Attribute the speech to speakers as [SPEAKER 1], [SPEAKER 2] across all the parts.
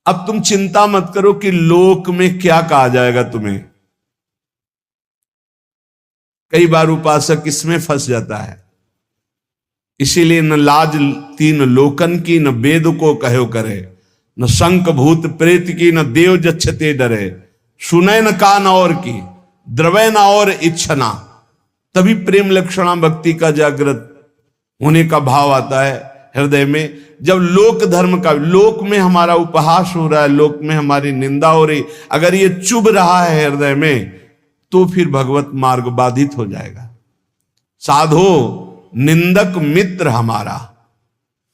[SPEAKER 1] अब तुम चिंता मत करो कि लोक में क्या कहा जाएगा तुम्हें। कई बार उपासक इसमें फंस जाता है। इसीलिए न लाज तीन लोकन की, न वेद को कहो करे, न शंक भूत प्रेत की, न देव जच्छते डरे, सुने न कान और की, द्रवै न और इच्छना। तभी प्रेम लक्षणा भक्ति का जागृत होने का भाव आता है हृदय में। जब लोक धर्म का, लोक में हमारा उपहास हो रहा है, लोक में हमारी निंदा हो रही, अगर ये चुभ रहा है हृदय में, तो फिर भगवत मार्ग बाधित हो जाएगा। साधो निंदक मित्र हमारा,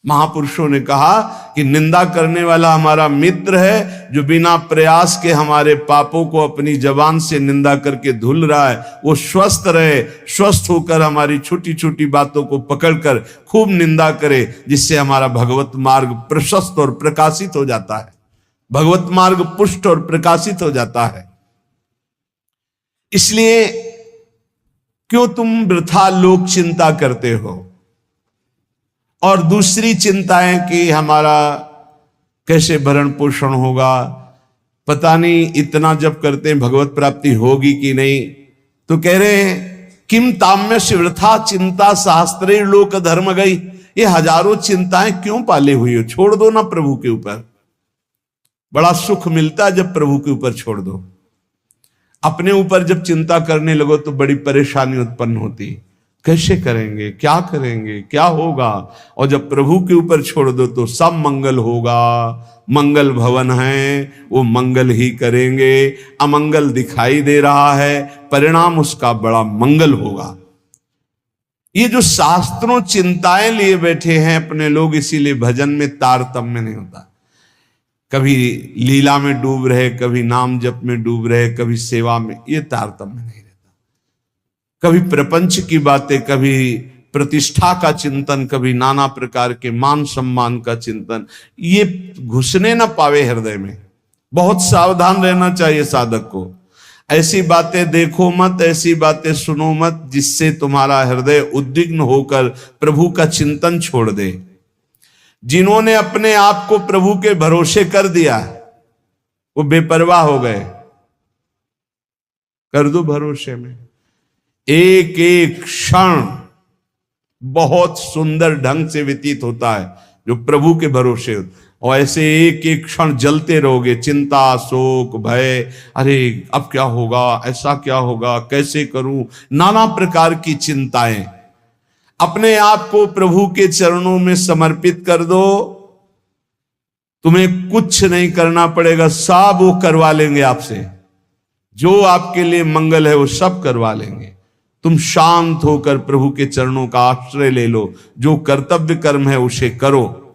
[SPEAKER 1] महापुरुषों ने कहा कि निंदा करने वाला हमारा मित्र है, जो बिना प्रयास के हमारे पापों को अपनी जबान से निंदा करके धुल रहा है, वो स्वस्थ रहे, स्वस्थ होकर हमारी छोटी छोटी बातों को पकड़कर खूब निंदा करे, जिससे हमारा भगवत मार्ग प्रशस्त और प्रकाशित हो जाता है, भगवत मार्ग पुष्ट और प्रकाशित हो जाता है। इसलिए क्यों तुम वृथा लोक चिंता करते हो, और दूसरी चिंताएं कि हमारा कैसे भरण पोषण होगा, पता नहीं इतना जब करते हैं भगवत प्राप्ति होगी कि नहीं। तो कह रहे हैं किम ताम्य से वृथा चिंता शास्त्रे लोक धर्म गई। ये हजारों चिंताएं क्यों पाले हुई हो, छोड़ दो ना प्रभु के ऊपर। बड़ा सुख मिलता है जब प्रभु के ऊपर छोड़ दो। अपने ऊपर जब चिंता करने लगो तो बड़ी परेशानी उत्पन्न होती, कैसे करेंगे, क्या करेंगे, क्या होगा। और जब प्रभु के ऊपर छोड़ दो तो सब मंगल होगा। मंगल भवन है, वो मंगल ही करेंगे। अमंगल दिखाई दे रहा है, परिणाम उसका बड़ा मंगल होगा। ये जो शास्त्रों चिंताएं लिए बैठे हैं अपने लोग, इसीलिए भजन में तारतम्य नहीं होता। कभी लीला में डूब रहे, कभी नाम जप में डूब रहे, कभी सेवा में, ये तारतम्य नहीं रहता। कभी प्रपंच की बातें, कभी प्रतिष्ठा का चिंतन, कभी नाना प्रकार के मान सम्मान का चिंतन, ये घुसने ना पावे हृदय में। बहुत सावधान रहना चाहिए साधक को। ऐसी बातें देखो मत, ऐसी बातें सुनो मत जिससे तुम्हारा हृदय उद्विग्न होकर प्रभु का चिंतन छोड़ दे। जिन्होंने अपने आप को प्रभु के भरोसे कर दिया वो बेपरवाह हो गए। कर दो भरोसे में, एक एक क्षण बहुत सुंदर ढंग से व्यतीत होता है जो प्रभु के भरोसे होता। और ऐसे एक एक क्षण जलते रहोगे, चिंता, शोक, भय, अरे अब क्या होगा, ऐसा क्या होगा, कैसे करूं, नाना प्रकार की चिंताएं। अपने आप को प्रभु के चरणों में समर्पित कर दो, तुम्हें कुछ नहीं करना पड़ेगा, सब वो करवा लेंगे आपसे। जो आपके लिए मंगल है वो सब करवा लेंगे। तुम शांत होकर प्रभु के चरणों का आश्रय ले लो, जो कर्तव्य कर्म है उसे करो।